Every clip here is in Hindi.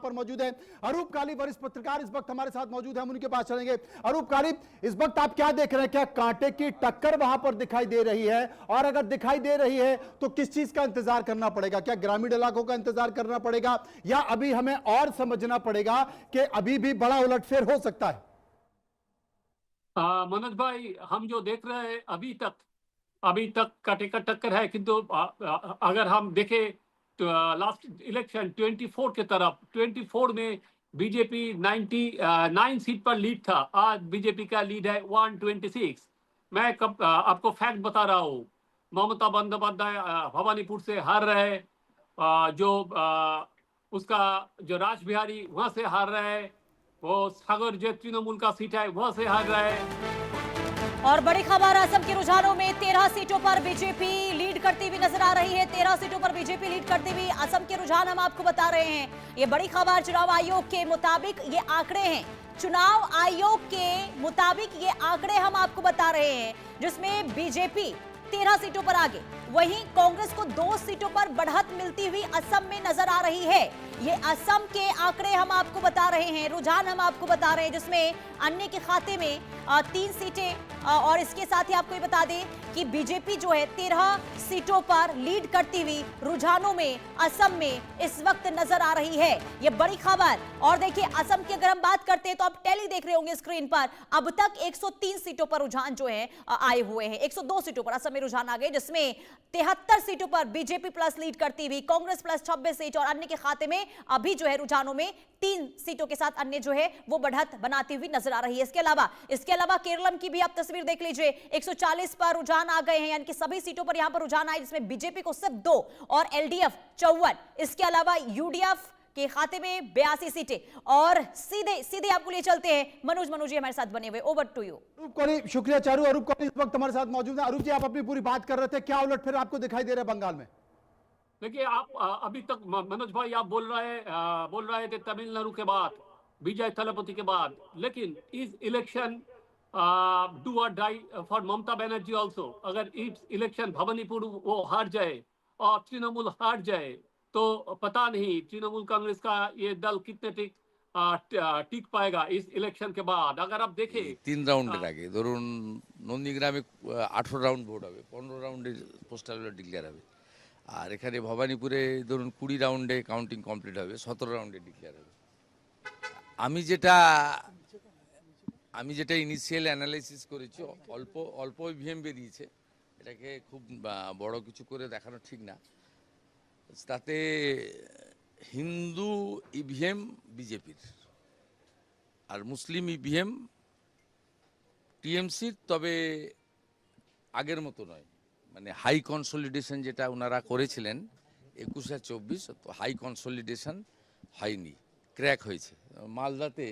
पर मौजूद है अरूप काली, वरिष्ठ पत्रकार इस वक्त हमारे साथ मौजूद है, हम उनके पास चलेंगे। अरूप काली, इस वक्त आप क्या देख रहे हैं? क्या कांटे की टक्कर वहां पर दिखाई दे रही है? और अगर दिखाई दे रही है तो किस चीज का इंतजार करना पड़ेगा? क्या ग्रामीण इलाकों का इंतजार करना पड़ेगा या अभी हमें और समझना पड़ेगा कि अभी भी बड़ा उलटफेर हो सकता है? मनोज भाई, हम जो देख रहे हैं अभी तक कांटे का टक्कर है, किंतु अगर हम देखें तो लास्ट इलेक्शन 24 की तरफ, 24 में बीजेपी 99 सीट पर लीड था। आज बीजेपी का लीड है 126। मैं आपको फैक्ट बता रहा हूँ। ममता बंदोपाध्याय भवानीपुर से हार रहे, उसका जो राज बिहारी वहां से हार रहे, वो सागर जो तृणमूल का सीट है वहां से हार रहा है। और बड़ी खबर, असम के रुझानों में 13 सीटों पर बीजेपी लीड करती हुई नजर आ रही है। 13 सीटों पर बीजेपी लीड करती हुई असम के रुझान हम आपको बता रहे हैं। ये बड़ी खबर, चुनाव आयोग के मुताबिक ये आंकड़े हैं। चुनाव आयोग के मुताबिक ये आंकड़े हम आपको बता रहे हैं, जिसमें बीजेपी 13 सीटों पर आगे, वहीं कांग्रेस को 2 सीटों पर बढ़त मिलती हुई असम में नजर आ रही है। ये असम के आंकड़े हम आपको बता रहे हैं, रुझान हम आपको बता रहे हैं, जिसमें अन्य के खाते में 3 सीटें। और इसके साथ ही आपको ये बता दें कि बीजेपी जो है 13 सीटों पर लीड करती हुई रुझानों में असम में इस वक्त नजर आ रही है। ये बड़ी खबर। और देखिए, असम की अगर हम बात करते हैं तो आप टैली देख रहे होंगे स्क्रीन पर, अब तक 103 सीटों पर रुझान जो है आए हुए हैं। 102 सीटों पर असम में रुझान आ गए, जिसमें 73 सीटों पर बीजेपी प्लस लीड करती हुई, कांग्रेस प्लस 26 सीट और अन्य के खाते में अभी जो है रुझानों में 3 सीटों के साथ अन्य जो है वो बढ़त बनाती हुई नजर आ रही है। इसके अलावा केरलम की भी आप तस्वीर देख लीजिए, 140 पर रुझान आ गए हैं, यानी कि सभी सीटों पर यहां पर रुझान आए, जिसमें बीजेपी को सिर्फ 2 और एलडीएफ 54। इसके अलावा यूडीएफ के खाते में 82 सीटें। और सीधे आपको ले चलते हैं मनोज जी हमारे साथ बने हुए। Over to you. Arup Kohli, शुक्रिया चारू। अरूप कोहली इस वक्त हमारे साथ मौजूद है। अरूप जी, आप अपनी पूरी बात कर रहे थे, क्या उलटफेर आपको दिखाई दे रहा है बंगाल में? देखिए, आप अभी तक मनोज भाई आप बोल रहे थे तमिलनाडु के बाद, विजय थलापति के बाद, लेकिन इस इलेक्शन डू और die for Mamata Banerjee also. अगर इस इलेक्शन भवानीपुर वो हार जाए और तृणमूल हार जाए तो पता नहीं तृणमूल कांग्रेस का ये दल कितने टिक पाएगा इस इलेक्शन के बाद। अगर आप देखें 3 রাউন্ডের আগে ধরুন নন্দীগ্রামে 18 রাউন্ড ভোট হবে, 15 রাউন্ডে পোস্টাল ব্যালট ডিক্লেয়ার হবে, আর এখানে ভবানীপুরে ধরুন 20 রাউন্ডে কাউন্টিং কমপ্লিট হবে, 17 রাউন্ডে ডিক্লেয়ার হবে। আমি যেটা ইনিশিয়াল অ্যানালাইসিস করেছি, অল্প ইভিএম বেরিয়েছে, এটাকে খুব বড় কিছু করে দেখানো ঠিক না। তাতে হিন্দু ইভিএম বিজেপির আর মুসলিম ইভিএম টিএমসির, তবে আগের মতো নয়। মানে হাই কনসলিডেশন যেটা ওনারা করেছিলেন 21 আর 24, হাই কনসলিডেশন হয়নি, ক্র্যাক হয়েছে। মালদাতে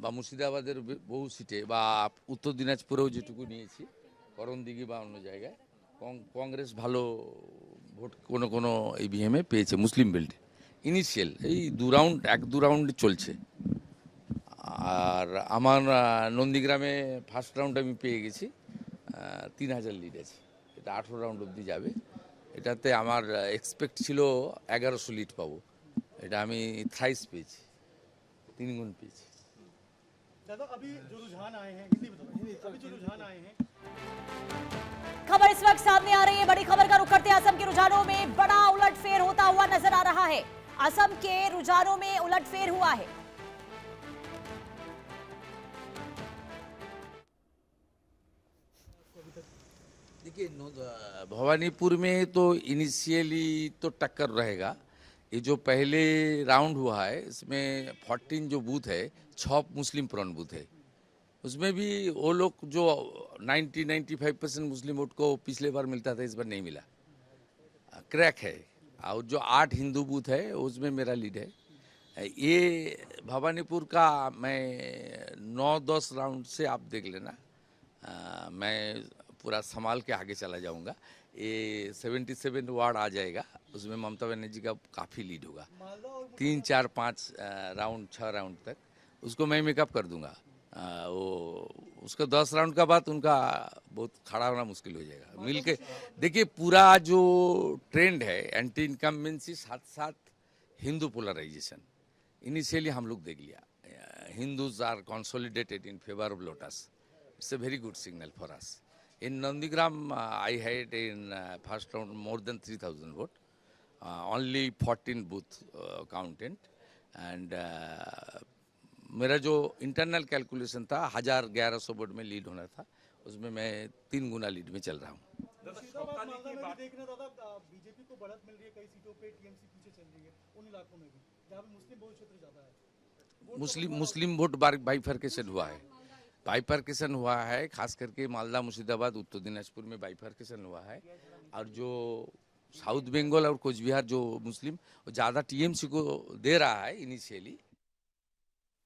বা মুর্শিদাবাদের বহু সিটে বা উত্তর দিনাজপুরেও যেটুকু নিয়েছি, করণদিঘি বা অন্য জায়গায় কংগ্রেস ভালো ভোট কোনো ইভিএমে পেয়েছে মুসলিম বেল্টে। ইনিশিয়াল এই 1-2 রাউন্ড চলছে। আর আমার নন্দীগ্রামে ফার্স্ট রাউন্ড আমি পেয়ে গেছি, 3000 লিড আছে, এটা 18 রাউন্ড অবধি যাবে। এটাতে আমার এক্সপেক্ট ছিল 1100 লিড পাবো, এটা আমি থ্রাইস পেয়েছি, 3 गुण পেয়েছি। दादा, अभी जो रुझान आए हैं, अभी जो रुझान आए हैं, खबर इस वक्त सामने आ रही है, बड़ी खबर का रुख करते हैं। असम के रुझानों में बड़ा उलटफेर होता हुआ नजर आ रहा है। असम के रुझानों में उलटफेर हुआ है। देखिए, भवानीपुर में तो इनिशियली तो टक्कर रहेगा। ये जो पहले राउंड हुआ है इसमें 14 जो बूथ है, 6 मुस्लिम प्रॉन बूथ है, उसमें भी वो लोग जो 90-95% मुस्लिम वोट को पिछले बार मिलता था, इस बार नहीं मिला, क्रैक है। और जो 8 हिंदू बूथ है उसमें मेरा लीड है। ये भवानीपुर का मैं 9-10 राउंड से आप देख लेना, मैं पूरा संभाल के आगे चला जाऊंगा। ये 77 वार्ड आ जाएगा, उसमें ममता बनर्जी का काफ़ी लीड होगा। 3, 4, 5 राउंड, 6 राउंड तक उसको मैं मेकअप कर दूंगा। वो उसका 10 राउंड का बाद उनका बहुत खड़ा होना मुश्किल हो जाएगा। मिल के देखिए, पूरा जो ट्रेंड है एंटी इनकम्बेंसी साथ साथ हिंदू पोलराइजेशन इनिशियली हम लोग देख लिया, Hindus are consolidated in favor of Lotus. It's a very good signal for us. In Nandigram, I had in first round more than 3,000 vote, only 14 booth counted, and मेरा जो इंटरनल कैलकुलेशन था 1,1100 वोट में लीड होना था, उसमें मैं 3 गुना लीड में चल रहा हूँ। बीजेपी को बढ़त मिल रही है कई सीटों पे, टीएमसी पीछे चल रही है उन इलाकों में भी जहाँ पे मुस्लिम बहुल क्षेत्र ज्यादा है। मुस्लिम वोट बाइफरकेशन हुआ है, बाइफरकेशन हुआ है, खास करके मालदा, मुर्शिदाबाद, उत्तर दिनाजपुर में बाइफरकेशन हुआ है, और जो साउथ बंगाल और कोच बिहार जो मुस्लिम ज़्यादा टीएमसी को दे रहा है इनिशियली।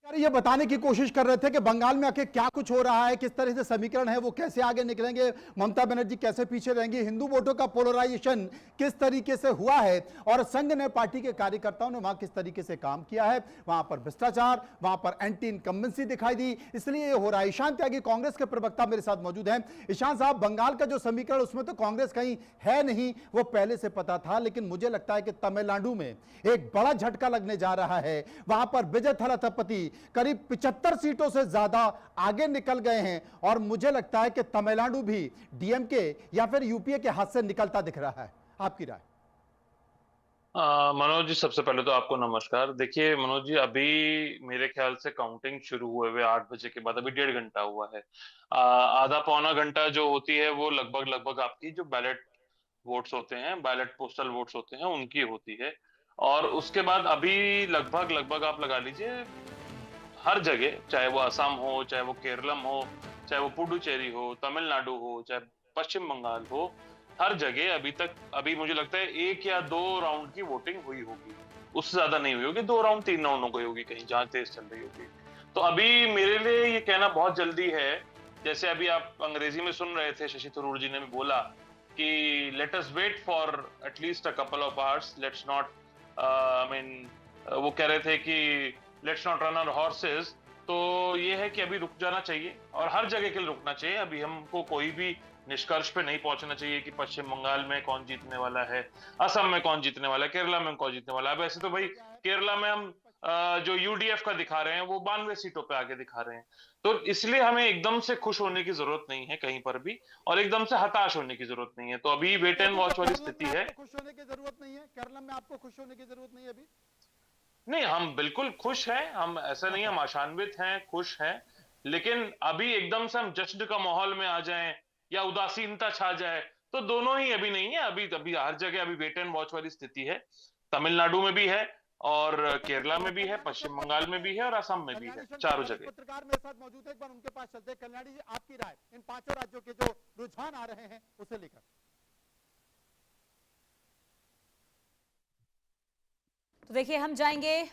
ये बताने की कोशिश कर रहे थे कि बंगाल में आके क्या कुछ हो रहा है, किस तरह से समीकरण है, वो कैसे आगे निकलेंगे, ममता बनर्जी कैसे पीछे रहेंगी, हिंदू वोटों का पोलराइजेशन किस तरीके से हुआ है, और संघ ने, पार्टी के कार्यकर्ताओं ने वहां किस तरीके से काम किया है, वहां पर भ्रष्टाचार, वहां पर एंटी इनकम्बेंसी दिखाई दी, इसलिए ये हो रहा है। ईशान त्यागी कांग्रेस के प्रवक्ता मेरे साथ मौजूद हैं। ईशान साहब, बंगाल का जो समीकरण उसमें तो कांग्रेस कहीं है नहीं, वो पहले से पता था, लेकिन मुझे लगता है कि तमिलनाडु में एक बड़ा झटका लगने जा रहा है। वहां पर विजय थलापति करीब 75 सीटों से ज्यादा आगे निकल गए हैं, और मुझे लगता है कि तमिलनाडु भी डीएमके या फिर यूपीए के हाथ से निकलता दिख रहा है। आपकी राय? मनोज जी, सबसे पहले तो आपको नमस्कार। देखिए मनोज जी, अभी मेरे ख्याल से काउंटिंग शुरू हुए 8 बजे के बाद अभी 1.5 घंटा हुआ है। आधा पौना घंटा जो होती है वो लगभग आपकी जो बैलेट वोट्स होते हैं, बैलेट पोस्टल वोट्स होते हैं, उनकी होती है। और उसके बाद अभी लगभग आप लगा लीजिए हर जगह, चाहे वो असम हो, चाहे वो केरलम हो, चाहे वो पुडुचेरी हो, तमिलनाडु हो, चाहे पश्चिम बंगाल हो, हर जगह अभी मुझे लगता है 1 या 2 राउंड की वोटिंग हुई होगी, उससे ज्यादा नहीं हुई होगी। 2 राउंड 3 राउंडों की होगी कहीं, जहां तेज चल रही होगी। तो अभी मेरे लिए ये कहना बहुत जल्दी है। जैसे अभी आप अंग्रेजी में सुन रहे थे, शशि थरूर जी ने भी बोला कि let us wait for at least a couple of hours, let's not वो कह रहे थे कि let's not run our horses. तो ये है कि अभी रुक जाना चाहिए, और हर जगह के लिए रुकना चाहिए। अभी हमको कोई भी निष्कर्ष पे नहीं पहुंचना चाहिए कि पश्चिम बंगाल में कौन जीतने वाला है, असम में कौन जीतने वाला है, केरला में कौन जीतने वाला है। वैसे तो भाई केरला में हम जो यूडीएफ का दिखा रहे हैं वो 92 सीटों पे आगे दिखा रहे हैं। तो इसलिए हमें एकदम से खुश होने की जरूरत नहीं है कहीं पर भी, और एकदम से हताश होने की जरूरत नहीं है। तो अभी वेट एंड वॉच वाली स्थिति है। खुश होने की जरूरत नहीं है केरल में, आपको खुश होने की जरूरत नहीं है अभी? नहीं, हम बिल्कुल खुश हैं, हम ऐसा नहीं, हम आशान्वित हैं, खुश हैं। लेकिन अभी एकदम से हम जश्न का माहौल में आ जाएं या उदासीनता छा जाए, तो दोनों ही अभी नहीं है। अभी हर जगह अभी वेट एंड वॉच वाली स्थिति है। तमिलनाडु में भी है, और केरला में भी है, पश्चिम बंगाल में भी है, और असम में भी है, चारों जगह। पत्रकार मेरे साथ मौजूद है, एक बार उनके पास चलते हैं। कल्याणी जी, आपकी राय इन 5 राज्यों के जो रुझान आ रहे हैं उसे लेकर? तो देखिए, हम जाएंगे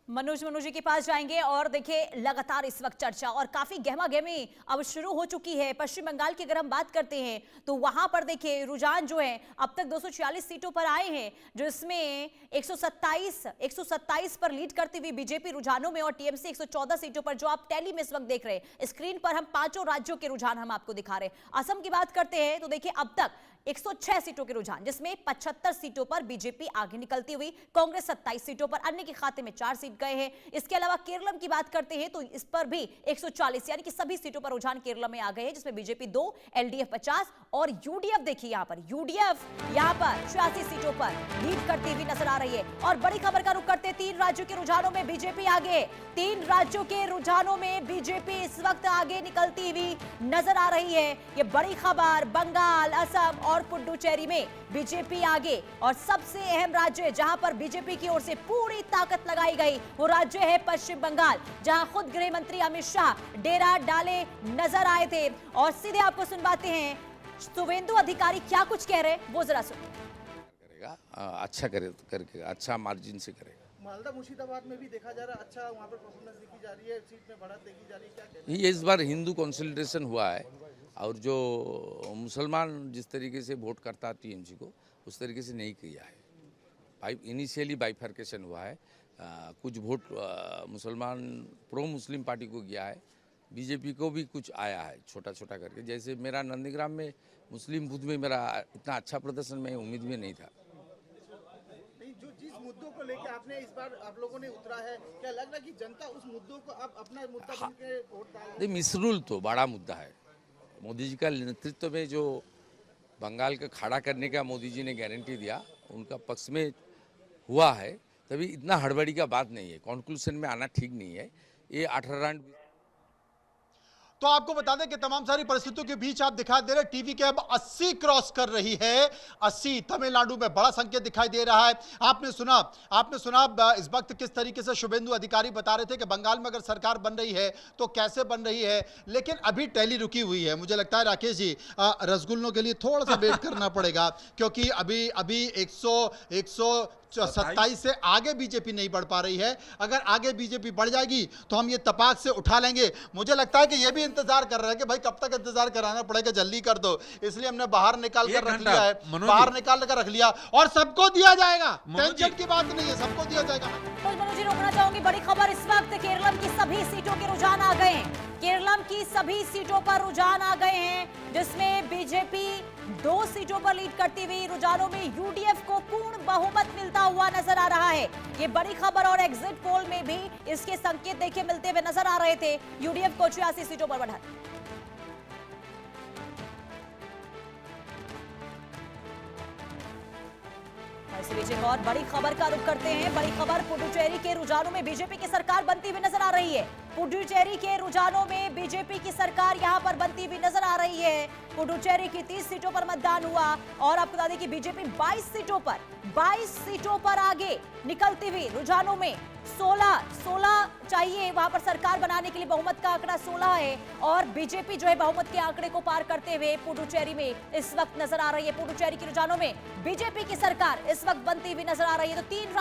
मनोज जी के पास जाएंगे, और देखिए लगातार इस वक्त चर्चा और काफी गहमा गहमी अब शुरू हो चुकी है। पश्चिम बंगाल की अगर हम बात करते हैं तो वहां पर देखिए रुझान जो है अब तक 246 सीटों पर आए हैं, जो इसमें 127 पर लीड करती हुई बीजेपी रुझानों में, और टीएमसी 114 सीटों पर, जो आप टैली में इस वक्त देख रहे हैं स्क्रीन पर। हम 5 राज्यों के रुझान हम आपको दिखा रहे हैं। असम की बात करते हैं तो देखिए अब तक 106 सीटों के रुझान, जिसमें 75 सीटों पर बीजेपी आगे निकलती हुई, कांग्रेस 27 सीटों पर, अन्य के खाते में 4 सीट गए हैं। इसके अलावा केरलम की बात करते हैं तो इस पर भी 140 यानी कि सभी सीटों पर रुझान केरलम में आ गए हैं, जिसमें बीजेपी 2, एलडीएफ 50 और यूडीएफ, देखिए यहां पर यूडीएफ यहां पर 86 सीटों पर लीड करती हुई नजर आ रही है। और बड़ी खबर का रुख करते हैं, 3 राज्यों के रुझानों में बीजेपी आगे, 3 राज्यों के रुझानों में बीजेपी इस वक्त आगे निकलती हुई नजर आ रही है। यह बड़ी खबर, बंगाल, असम और पुडुचेरी में बीजेपी आगे। और सबसे अहम राज्य जहां पर बीजेपी की ओर से पूरी ताकत लगाई गई वो राज्य है पश्चिम बंगाल, जहां खुद गृह मंत्री अमित शाह डेरा डाले नजर आए थे। और सीधे आपको सुनवाते हैं शुभेंदु अधिकारी क्या कुछ कह रहे हैं, वो जरा सुनिए। करेगा, अच्छा करके अच्छा मार्जिन से करेगा। मालदा मुर्शिदाबाद में भी देखा जा रहा है, अच्छा वहाँ पर परफॉर्मेंस देखी जा रही है, सीट में बढ़त देखी जा रही है, क्या कहते हैं? ये इस बार हिंदू कंसोलिडेशन हुआ है, और जो मुसलमान जिस तरीके से वोट करता है टीएमसी को, उस तरीके से नहीं किया है। इनिशियली बाइफरकेशन हुआ है, कुछ वोट मुसलमान प्रो मुस्लिम पार्टी को गया है, बीजेपी को भी कुछ आया है छोटा छोटा करके। जैसे मेरा नंदीग्राम में मुस्लिम बूथ में मेरा इतना अच्छा प्रदर्शन मैं उम्मीद में नहीं था। नहीं, जो जिस मुद्दों को लेकर आपने इस बार आप लोगों ने उतरा है, क्या लग रहा है कि जनता उस मुद्दों को अब अपना मुद्दा बन के वोट डाल नहीं, मिसरूल तो बड़ा मुद्दा है। मोदी जी का नेतृत्व में जो बंगाल का खड़ा करने का मोदी जी ने गारंटी दिया, उनका पक्ष में हुआ है, तभी इतना हड़बड़ी का बात नहीं है। कंक्लूजन में आना ठीक नहीं है। ये 18 रन तो आपको बता दें कि तमाम सारी परिस्थितियों के बीच आप दिखाई दे रहे हैं टीवी के अब 80 क्रॉस कर रही है। 80 तमिलनाडु में बड़ा संकेत दिखाई दे रहा है। आपने सुना इस वक्त किस तरीके से शुभेंदु अधिकारी बता रहे थे कि बंगाल में अगर सरकार बन रही है तो कैसे बन रही है, लेकिन अभी टैली रुकी हुई है। मुझे लगता है राकेश जी, रसगुल्लों के लिए थोड़ा सा वेट करना पड़ेगा, क्योंकि अभी 127 से आगे बीजेपी नहीं बढ़ पा रही है। अगर आगे बीजेपी बढ़ जाएगी तो हम ये तपाक से उठा लेंगे। मुझे लगता है कि ये भी इंतजार कर रहे हैं कि भाई कब तक इंतजार कराना पड़ेगा, जल्दी कर दो। इसलिए हमने बाहर निकाल कर रख लिया है, बाहर निकाल कर रख लिया और सबको दिया जाएगा। टेंशन की बात नहीं है, सबको दिया जाएगा। तो मनोज जी, रोकना चाहूंगी, बड़ी खबर इस वक्त केरलम की सभी सीटों के रुझान आ गए हैं। केरलम की सभी सीटों पर रुझान आ गए हैं, जिसमें बीजेपी 2 सीटों पर लीड करती हुई, रुझानों में यूडीएफ को पूर्ण बहुमत मिलता हुआ नजर आ रहा है। ये बड़ी खबर और एग्जिट पोल में भी इसके संकेत देखिए मिलते हुए नजर आ रहे थे। यूडीएफ को 86 सीटों पर बढ़ा। इसी बीच एक और बड़ी खबर का रुख करते हैं। बड़ी खबर, पुडुचेरी के रुझानों में बीजेपी की सरकार बनती हुई नजर आ रही है। पुडुचेरी के रुझानों में बीजेपी की सरकार यहां पर बनती हुई नजर आ रही है। पुडुचेरी की 30 सीटों पर मतदान हुआ और आपको बता दें कि बीजेपी 22 सीटों पर आगे निकलती हुई, रुझानों में 16 चाहिए वहां पर सरकार बनाने के लिए। बहुमत का आंकड़ा 16 है और बीजेपी जो है बहुमत के आंकड़े को पार करते हुए पुडुचेरी में इस वक्त नजर आ रही है। पुडुचेरी के रुझानों में बीजेपी की सरकार इस वक्त बनती हुई नजर आ रही है। तो 3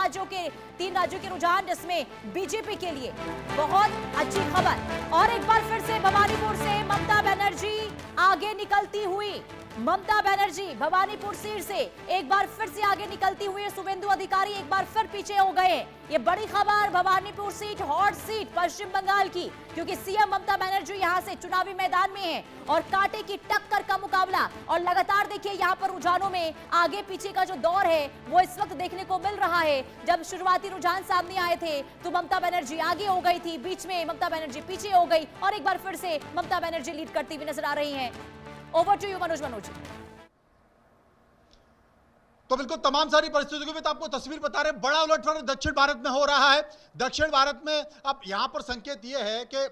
राज्यों के रुझान, जिसमें बीजेपी के लिए बहुत अच्छी खबर। और एक बार फिर से भवानीपुर से ममता बनर्जी आगे निकलती हुई। ममता बनर्जी भवानीपुर सीट से एक बार फिर से आगे निकलती हुई। शुभेंदु अधिकारी एक बार फिर पीछे हो गए। ये बड़ी खबर, भवानीपुर सीट हॉट सीट पश्चिम बंगाल की, क्योंकि सीएम ममता बनर्जी यहां से चुनावी मैदान में है और कांटे की टक्कर का मुकाबला। और लगातार देखिए यहां पर रुझानों में आगे पीछे का जो दौर है वो इस वक्त देखने को मिल रहा है। जब शुरुआती रुझान सामने आए थे तो ममता बनर्जी आगे हो गई थी, बीच में ममता बनर्जी पीछे हो गई और एक बार फिर से ममता बनर्जी लीड करती हुई नजर आ रही हैं। Over to you Manoj. तो बिल्कुल तमाम सारी परिस्थितियों के बीच आपको तस्वीर बता रहे हैं। बड़ा उलटफेर दक्षिण भारत में हो रहा है। दक्षिण भारत में अब यहां पर संकेत यह है कि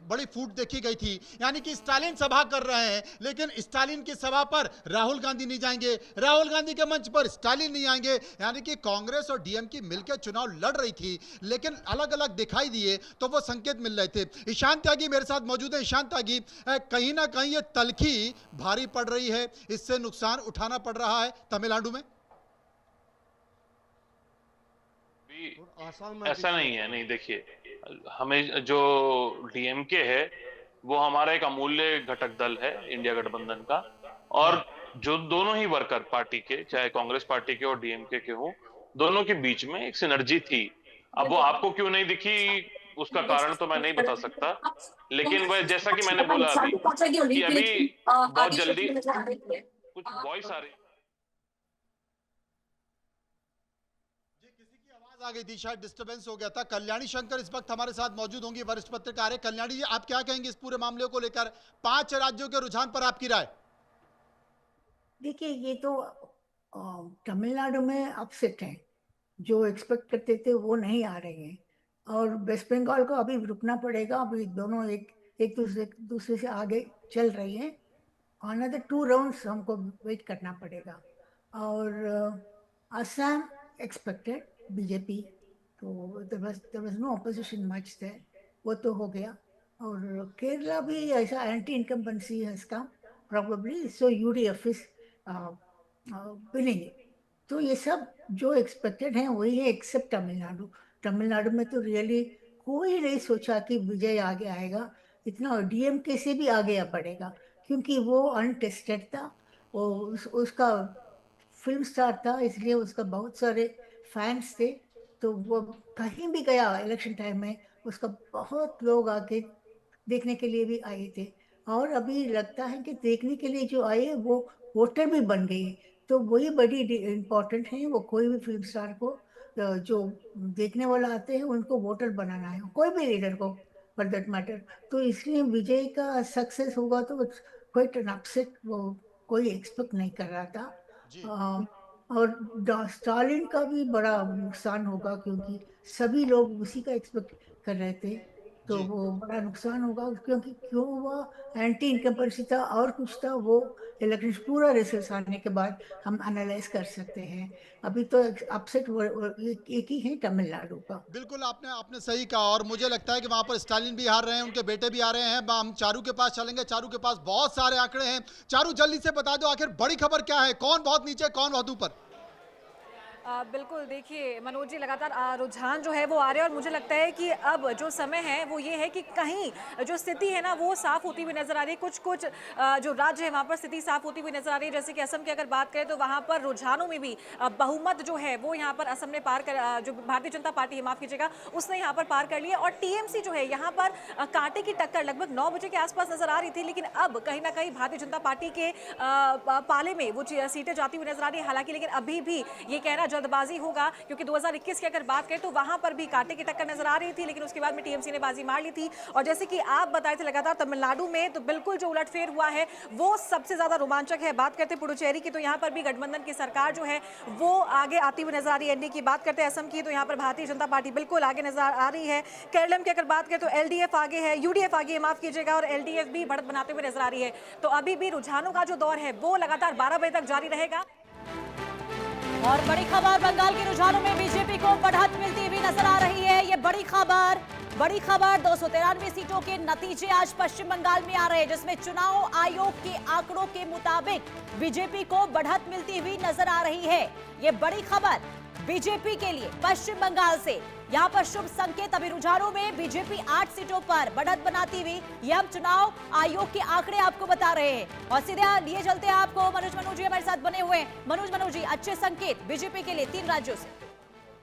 बड़ी फूट देखी गई थी, यानी कि स्टालिन सभा कर रहे हैं, लेकिन स्टालिन की सभा पर राहुल गांधी नहीं जाएंगे, राहुल गांधी के मंच पर स्टालिन नहीं आएंगे। यानी कि कांग्रेस और डीएमके मिलकर चुनाव लड़ रही थी, लेकिन अलग अलग दिखाई दिए तो वो संकेत मिल रहे थे। ईशान त्यागी मेरे साथ मौजूद है। ईशान त्यागी, कहीं ना कहीं ये तलखी भारी पड़ रही है, इससे नुकसान उठाना पड़ रहा है तमिलनाडु में। ऐसा नहीं है, नहीं, देखिए, हमें जो डीएमके है वो हमारा एक अमूल्य घटक दल है इंडिया गठबंधन का, और जो दोनों ही वर्कर पार्टी के, चाहे कांग्रेस पार्टी के और डीएमके के हो, दोनों के बीच में एक सिनर्जी थी। अब वो आपको क्यों नहीं दिखी उसका कारण तो मैं नहीं बता सकता, लेकिन वह जैसा कि मैंने बोला अभी कि अभी बहुत जल्दी कुछ वॉइस आ रही आ गई थी, शायद डिस्टरबेंस हो गया था। कल्याणी शंकर इस वक्त हमारे साथ मौजूद होंगी, वरिष्ठ पत्रकार है। कल्याणी जी, आप क्या कहेंगे इस पूरे मामले को लेकर? 5 राज्यों के रुझान पर आपकी राय? देखिए, ये तो तमिलनाडु में अपसेट है, जो एक्सपेक्ट करते थे वो नहीं आ रहे हैं, और वेस्ट बंगाल को अभी रुकना पड़ेगा। अभी दोनों एक दूसरे से आगे चल रही हैं। अनदर 2 राउंड्स हमको वेट करना पड़ेगा। और असम एक्सपेक्टेड बीजेपी, तो there was no opposition much there, वो तो हो गया। और केरला भी ऐसा एंटी इनकम्बेंसी है इसका probably, so UDF is winning. तो ये सब जो एक्सपेक्टेड है वही है, एक्सेप्ट तमिलनाडु। तमिलनाडु में तो रियली कोई नहीं सोचा कि विजय आगे आएगा, इतना डीएमके से भी आगे बढ़ेगा, क्योंकि वो अनटेस्टेड था। वो उसका फिल्म स्टार था, इसलिए उसका बहुत सारे फैंस थे। तो वो कहीं भी गया इलेक्शन टाइम में, उसका बहुत लोग आके देखने के लिए भी आए थे। और अभी लगता है कि देखने के लिए जो आए वो वोटर भी बन गए, तो वही बड़ी इम्पोर्टेंट है। वो कोई भी फिल्म स्टार को जो देखने वाला आते हैं उनको वोटर बनाना है, कोई भी लीडर को फॉर दैट मैटर। तो इसलिए विजय का सक्सेस होगा तो क्वाइट एन अपसेट, वो कोई एक्सपेक्ट नहीं कर रहा था। जी। और स्टालिन का भी बड़ा नुकसान होगा क्योंकि सभी लोग उसी का एक्सपेक्ट कर रहे थे, तो जी। वो बड़ा नुकसान होगा। क्योंकि क्यों हुआ, एंटी इनकम्बेंसी था और कुछ था, वो इलेक्शन पूरा रिजल्ट आने के बाद हम एनालाइज कर सकते हैं। अभी तो अपसेट एक ही है तमिलनाडु का। बिल्कुल, आपने आपने सही कहा और मुझे लगता है कि वहां पर स्टालिन भी हार रहे हैं, उनके बेटे भी आ रहे हैं। हम चारू के पास चलेंगे, चारू के पास बहुत सारे आंकड़े हैं। चारू, जल्दी से बता दो आखिर बड़ी खबर क्या है, कौन बहुत नीचे, कौन बहुत ऊपर? बिल्कुल, देखिए मनोज जी, लगातार रुझान जो है वो आ रहे हैं और मुझे लगता है कि अब जो समय है वो ये है कि कहीं जो स्थिति है ना वो साफ होती हुई नजर आ रही है। कुछ कुछ जो राज्य है वहाँ पर स्थिति साफ होती हुई नजर आ रही है। जैसे कि असम की अगर बात करें तो वहाँ पर रुझानों में भी बहुमत जो है वो यहाँ पर असम ने पार कर, जो भारतीय जनता पार्टी है, माफ कीजिएगा, उसने यहाँ पर पार कर लिया। और टीएमसी जो है यहाँ पर कांटे की टक्कर लगभग 9 बजे के आसपास नजर आ रही थी, लेकिन अब कहीं ना कहीं भारतीय जनता पार्टी के पाले में वो सीटें जाती हुई नजर आ रही है। हालांकि लेकिन अभी भी ये कहना जल्दबाजी होगा, क्योंकि 2021 की अगर बात करें तो वहां पर भी कांटे की टक्कर नजर आ रही थी, लेकिन उसके बाद में टीएमसी ने बाजी मार ली थी। और जैसे कि आप बताए थे लगातार तमिलनाडु में तो बिल्कुल जो उलटफेर हुआ है वो सबसे ज्यादा रोमांचक है। बात करते हैं पुडुचेरी की तो यहाँ पर भी गठबंधन की सरकार जो है वो आगे आती हुई नजर आ रही है। एनडीए की बात करते हैं असम की तो यहाँ पर भारतीय जनता पार्टी बिल्कुल आगे नजर आ रही है। केरलम की अगर बात करें तो एलडीएफ आगे है, यूडीएफ आगे है, माफ कीजिएगा, और एलडीएफ भी बढ़त बनाते हुए नजर आ रही है। तो अभी भी रुझानों का जो दौर है वो लगातार 12 बजे तक जारी रहेगा। और बड़ी खबर, बंगाल के रुझानों में बीजेपी को बढ़त मिलती हुई नजर आ रही है। ये बड़ी खबर 293 सीटों के नतीजे आज पश्चिम बंगाल में आ रहे हैं, जिसमें चुनाव आयोग के आंकड़ों के मुताबिक बीजेपी को बढ़त मिलती हुई नजर आ रही है। ये बड़ी खबर बीजेपी के लिए पश्चिम बंगाल से, यहाँ पर शुभ संकेत। अभी रुझानों में बीजेपी 8 सीटों पर बढ़त बनाती हुई, ये हम चुनाव आयोग के आंकड़े आपको बता रहे हैं। और सीधे लिए चलते हैं आपको मनोज जी हमारे साथ बने हुए हैं। मनोज जी, अच्छे संकेत बीजेपी के लिए 3 राज्यों से।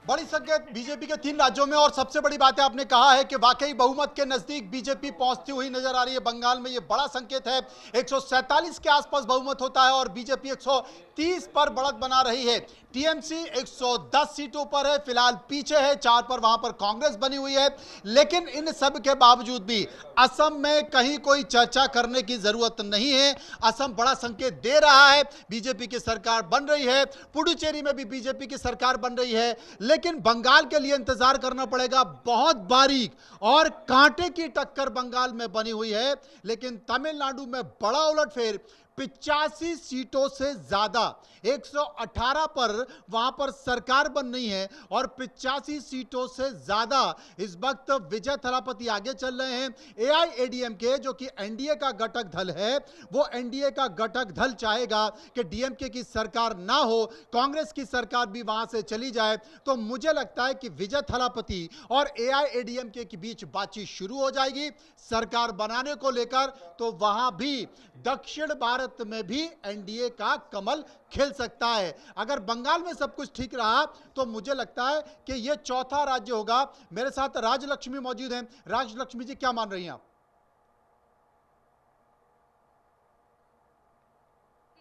बड़ी संकेत बीजेपी के 3 राज्यों में, और सबसे बड़ी बात है आपने कहा है कि वाकई बहुमत के नजदीक बीजेपी पहुंचती हुई नजर आ रही है बंगाल में। ये बड़ा संकेत है। 147 के आसपास बहुमत होता है और बीजेपी 130 पर बढ़त बना रही है। टीएमसी 110 सीटों पर है, फिलहाल पीछे है 4 पर, वहां पर कांग्रेस बनी हुई है। लेकिन इन सब के बावजूद भी असम में कहीं कोई चर्चा करने की जरूरत नहीं है। असम बड़ा संकेत दे रहा है, बीजेपी की सरकार बन रही है। पुडुचेरी में भी बीजेपी की सरकार बन रही है। लेकिन बंगाल के लिए इंतजार करना पड़ेगा, बहुत बारीक और कांटे की टक्कर बंगाल में बनी हुई है। लेकिन तमिलनाडु में बड़ा उलटफेर, 85 सीटों से ज्यादा, 118 पर वहां पर सरकार बन रही है और 85 सीटों से ज्यादा इस वक्त विजय थलापति आगे चल रहे हैं। एआईएडीएमके जो कि एनडीए का घटक दल है, वो एनडीए का घटक दल चाहेगा कि डीएमके की सरकार ना हो, कांग्रेस की सरकार भी वहां से चली जाए। तो मुझे लगता है कि विजय थलापति और एआईएडीएमके के बीच बातचीत शुरू हो जाएगी सरकार बनाने को लेकर। तो वहां भी दक्षिण भारत में भी एनडीए का कमल खिल सकता है। अगर बंगाल में सब कुछ ठीक रहा तो मुझे लगता है कि यह चौथा राज्य होगा। मेरे साथ राजलक्ष्मी मौजूद हैं। राजलक्ष्मी जी, क्या मान रही हैं आप?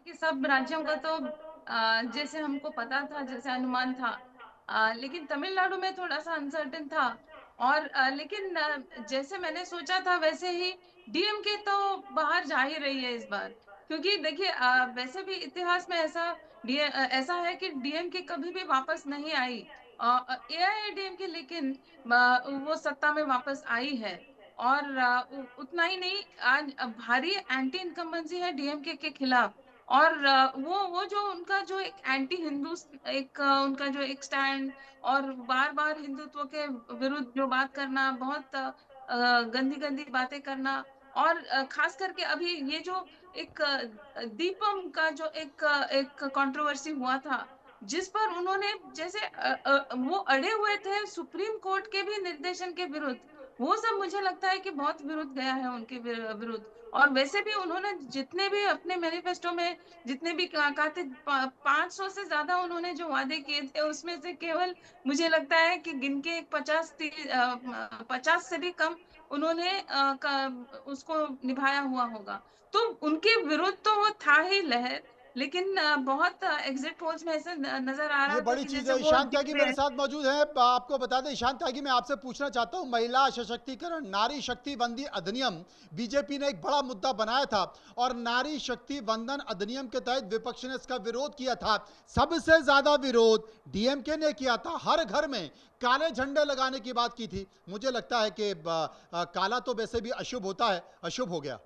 कि सब राज्यों का तो जैसे हमको पता था, जैसे अनुमान था, लेकिन तमिलनाडु में थोड़ा सा अनसर्टेन था। और लेकिन जैसे मैंने सोचा था वैसे ही डीएमके तो बाहर जा ही रही है इस बार। क्योंकि देखिए वैसे भी इतिहास में ऐसा है कि डीएमके कभी भी वापस नहीं आई। एआईएडीएमके लेकिन वो सत्ता में वापस आई है। और उतना ही नहीं, आज भारी एंटी इनकम्बेंसी है डीएमके के खिलाफ। और वो जो उनका जो एक एंटी हिंदू, एक उनका जो एक स्टैंड, और बार बार हिंदुत्व के विरुद्ध जो बात करना, बहुत गंदी गंदी बातें करना। और खास करके अभी ये जो एक दीपम का जो एक कंट्रोवर्सी हुआ था, जिस पर उन्होंने जैसे वो अड़े हुए थे सुप्रीम कोर्ट के भी निर्देशन के विरुद्ध, वो सब मुझे लगता है कि बहुत विरुद्ध गया है उनके विरुद्ध। और वैसे भी उन्होंने जितने भी अपने मैनिफेस्टो में जितने भी कहा थे, 500 से ज्यादा उन्होंने जो वादे किए थे, उसमें से केवल मुझे लगता है कि गिन के 50 से भी कम उन्होंने उसको निभाया हुआ होगा। तो उनके विरुद्ध तो वो था ही लहर। लेकिन बहुत एग्जिट पोल्स में ऐसे नजर आ रहा ये था बड़ी कि चीज जैसे है। वो ईशान त्यागी जीत मेरे रहे साथ मौजूद हैं। आपको बता दें ईशान त्यागी, मैं आपसे पूछना चाहता हूं, महिला सशक्तिकरण नारी शक्ति वंदन अधिनियम बीजेपी ने एक बड़ा मुद्दा बनाया था और नारी शक्ति वंदन अधिनियम के तहत विपक्ष ने इसका विरोध किया था। सबसे ज्यादा विरोध डीएमके ने किया था, हर घर में काले झंडे लगाने की बात की थी। मुझे लगता है कि काला तो वैसे भी अशुभ होता है, अशुभ हो गया।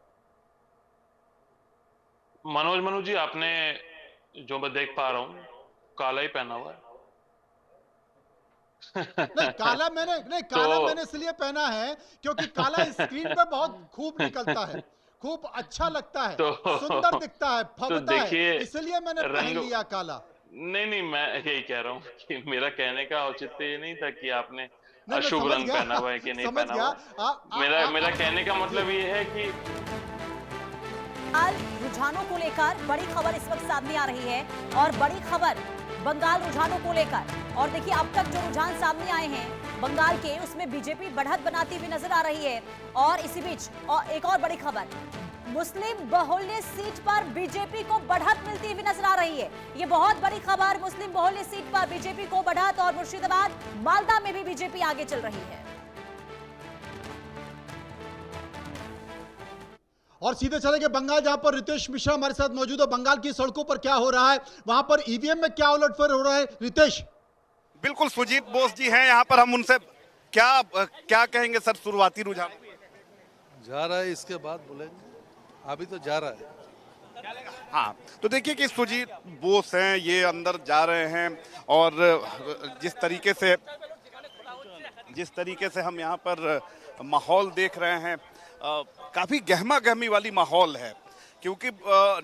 मनु जी, आपने जो मैं देख पा रहा हूँ काला ही पहना हुआ है। नहीं काला मैंने इसलिए पहना है क्योंकि काला स्क्रीन पे बहुत खूब निकलता है, खूब अच्छा लगता है, सुंदर दिखता है, फबता है, इसलिए मैंने पहन लिया काला। नहीं, मैं यही कह रहा हूँ कि मेरा कहने का औचित्य ये नहीं था कि आपने मैं अशुभ समझ रंग गया, पहना हुआ है कि नहीं समझ पहना गया। हुआ है। मेरा कहने का मतलब ये है कि बंगाल रुझानों को लेकर बड़ी खबर इस वक्त सामने आ रही है और बड़ी खबर बंगाल रुझानों को लेकर। और देखिए अब तक जो रुझान सामने आए हैं बंगाल के, उसमें बीजेपी बढ़त बनाती हुई नजर आ रही है। और इसी बीच एक और बड़ी खबर, मुस्लिम बहुल्य सीट पर बीजेपी को बढ़त मिलती हुई नजर आ रही है। ये बहुत बड़ी खबर, मुस्लिम बहुल्य सीट पर बीजेपी को बढ़त और मुर्शिदाबाद मालदा में भी बीजेपी आगे चल रही है। और सीधे चलेंगे बंगाल, जहां पर रितेश मिश्रा हमारे साथ मौजूद है। बंगाल की सड़कों पर क्या हो रहा है, वहां पर ईवीएम में क्या उलटफेर हो रहा है, रितेश? बिल्कुल, सुजीत बोस जी हैं यहाँ पर, हम उनसे क्या कहेंगे सर? शुरुआती रुझान जा रहा है, इसके बाद बोलेंगे, अभी तो जा रहा है। हाँ, तो देखिए कि सुजीत बोस हैं, ये अंदर जा रहे हैं और जिस तरीके से हम यहाँ पर माहौल देख रहे हैं, काफी गहमा गहमी वाली माहौल है, क्योंकि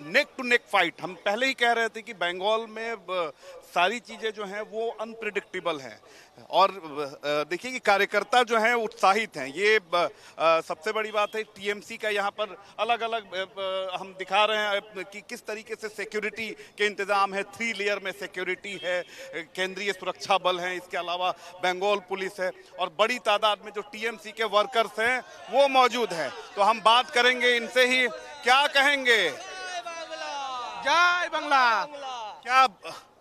नेक टू नेक फाइट। हम पहले ही कह रहे थे कि बंगाल में सारी चीजें जो हैं वो अनप्रिडिक्टेबल हैं और देखिए कि कार्यकर्ता जो हैं उत्साहित हैं। ये सबसे बड़ी बात है। टीएमसी का यहाँ पर अलग अलग हम दिखा रहे हैं कि किस तरीके से सिक्योरिटी के इंतजाम है। 3 लेयर में सिक्योरिटी है, केंद्रीय सुरक्षा बल हैं, इसके अलावा बंगाल पुलिस है और बड़ी तादाद में जो टीएमसी के वर्कर्स हैं वो मौजूद हैं। तो हम बात करेंगे इनसे ही, क्या कहेंगे? जय बांग्ला। क्या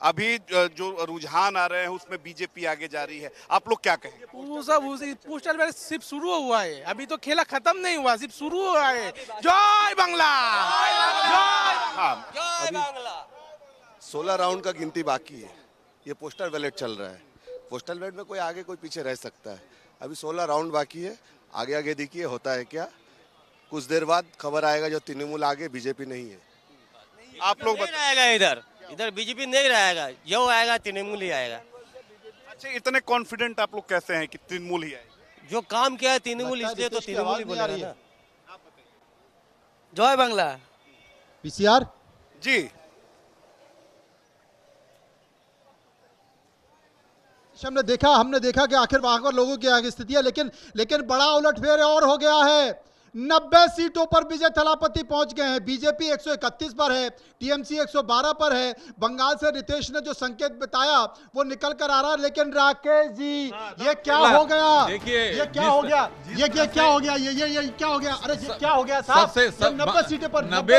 अभी जो रुझान आ रहे हैं उसमें बीजेपी आगे जा रही है, आप लोग क्या कहेंगे? पोस्टल बैलेट सिर्फ शुरू हुआ है, अभी तो खेला खत्म नहीं हुआ, सिर्फ शुरू हुआ है। जय बांग्ला। हाँ, अभी 16 राउंड का गिनती बाकी है। ये पोस्टल बैलेट चल रहा है, पोस्टल बैलेट में कोई आगे कोई पीछे रह सकता है। अभी 16 राउंड बाकी है, आगे आगे देखिए होता है क्या। कुछ देर बाद खबर आएगा जो तृणमूल आगे, बीजेपी नहीं है। आप लोग बताएगा इधर बीजेपी नहीं रहेगा, जो आएगा तृणमूल ही आएगा। अच्छा, इतने कॉन्फिडेंट आप लोग कैसे हैं कि तृणमूल ही आएगा? जो काम किया है तृणमूल, इसलिए तो तृणमूल ही बोलेगा ना। जय बांग्ला। पीसीआर जी, हमने देखा कि आखिर वहां पर लोगों की आगे स्थिति है, लेकिन बड़ा उलटफेर और हो गया है। 90 सीटों पर विजय थलापति पहुंच गए हैं। बीजेपी 131 पर है, टीएमसी 112 पर है। बंगाल से रितेश ने जो संकेत बताया वो निकल कर आ रहा है। लेकिन राकेश जी, ये क्या हो गया? ये क्या हो गया? ये क्या हो गया? ये क्या हो गया? अरे ये क्या हो गया साहब? 90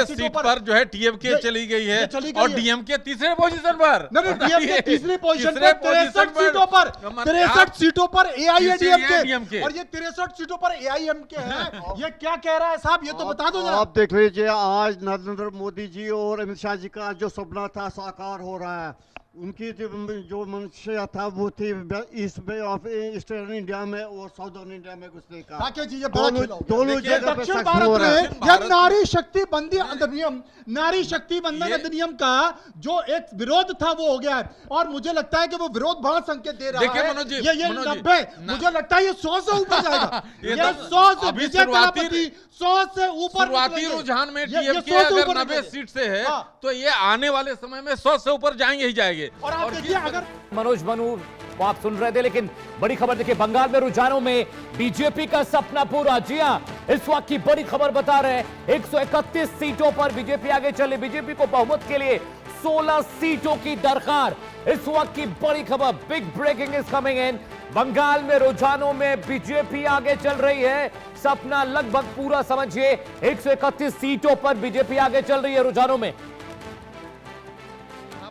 सीटों पर जो है टीएमके चली गई है और डीएमके तीसरे पोजीशन पर। डीएमके तीसरी पोजीशन पर 63 सीटों पर एआईएडीएमके, और ये 63 सीटों पर एआईएमके है। ये क्या कह रहा है साहब, ये तो बता दो जरा। आप देख लीजिए, आज नरेंद्र मोदी जी और अमित शाह जी का जो सपना था साकार हो रहा है। उनकी जो मंशा था वो थी east bay of eastern India में और साउदर्न इंडिया में घुसने का। दोनों जगह पे दक्षिण भारत में यह नारी शक्ति बंधन अधिनियम का जो एक विरोध था वो हो गया है और मुझे लगता है कि वो विरोध बड़ा संकेत दे रहा है। ये 90, मुझे लगता है ये 100 से ऊपर जाएगा। ये 100 से विजय थलापति 100 से ऊपर। शुरुआती रुझान में डीएमके अगर 90 सीट से है तो ये आने वाले समय में 100 से ऊपर जाएंगे ही जाएंगे। और आप देखिए, अगर मनोज मनु वो आप सुन रहे थे, लेकिन बड़ी खबर देखिए, बंगाल में रुझानों में बीजेपी का सपना पूरा। जी हां, इस वक्त की बड़ी खबर बता रहे हैं, 131 सीटों पर बीजेपी आगे चले। बीजेपी को बहुमत के लिए 16 सीटों की दरकार। इस वक्त की बड़ी खबर, big breaking is coming in. Bengal में रुझानों में बीजेपी आगे चल रही है, सपना लगभग पूरा समझिए। 131 सीटों पर बीजेपी आगे चल रही है रुझानों में।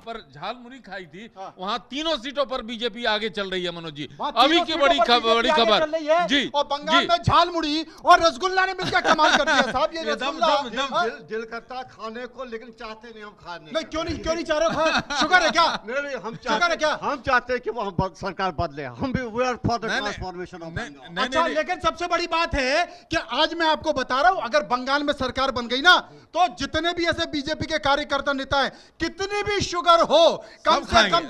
पर झालमुरी खाई थी, वहाँ तीनों सीटों पर बीजेपी आगे चल रही है मनोज जी। वहाँ अभी तीनों की सीटों बड़ी पर बीजेपी आगे खबर चल रही है। जी, और बंगाल जी। में झालमुड़ी और रसगुल्ला ने मिलकर कमाल कर दिया साहब। ये रसगुल्ला दिल करता खाने को, लेकिन चाहते नहीं हम खाने। नहीं, क्यों नहीं चाह रहे हो? शुगर है क्या? नहीं, हम शुगर है क्या? हम चाहते हैं कि वो सरकार बदले। हम भी we are for the transformation of Bengal. अच्छा, लेकिन सबसे बड़ी बात है कि आज मैं आपको बता रहा हूं, अगर बंगाल में सरकार बन गई ना, तो जितने भी ऐसे बीजेपी के कार्यकर्ता नेता हैं, कितनी भी शुगर हो, कम से कम